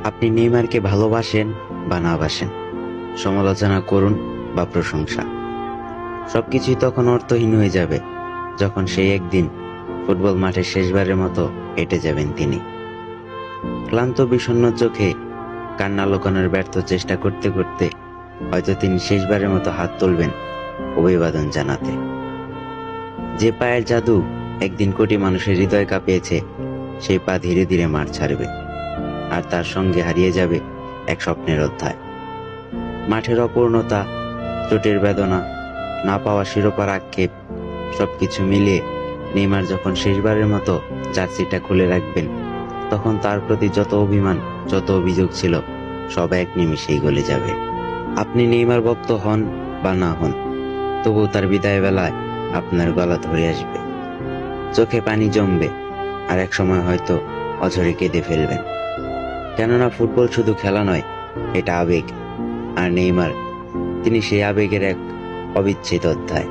আপনি নেইমারকে ভালোবাসেন বা না বাসেন, সমালোচনা করুন বা প্রশংসা, সবকিছুই তখন অর্থহীন হয়ে যাবে যখন সেই একদিন ফুটবল মাঠে শেষবারের মতো হেঁটে যাবেন তিনি। ক্লান্ত বিষণ্ণ চোখে কান্না লুকানোর ব্যর্থ চেষ্টা করতে করতে হয়তো তিনি শেষবারের মতো হাত তুলবেন অভিবাদন জানাতে। যে পায়ের জাদু একদিন কোটি মানুষের হৃদয় কাঁপিয়েছে, সেই পা ধীরে ধীরে মার ছাড়বে, আর তার সঙ্গে হারিয়ে যাবে এক স্বপ্নের অধ্যায়। মাঠের অপূর্ণতা, চোটের বেদনা, না পাওয়া শিরোপার আক্ষেপ, সবকিছু মিলিয়ে নেইমার যখন শেষবারের মতো জার্সিটা খুলে রাখবেন, তখন তার প্রতি যত অভিমান, যত অভিযোগ ছিল, সব এক নিমিষেই গলে যাবে। আপনি নেইমার ভক্ত হন বা না হন, তবু তার বিদায় বেলায় আপনার গলা ধরে আসবে, চোখে পানি জমবে, আর এক সময় হয়তো অঝরে কেঁদে ফেলবেন। কেননা ফুটবল শুধু খেলা নয়, এটা আবেগ, আর নেইমার তিনি সেই আবেগের এক অবিচ্ছেদ্য অধ্যায়।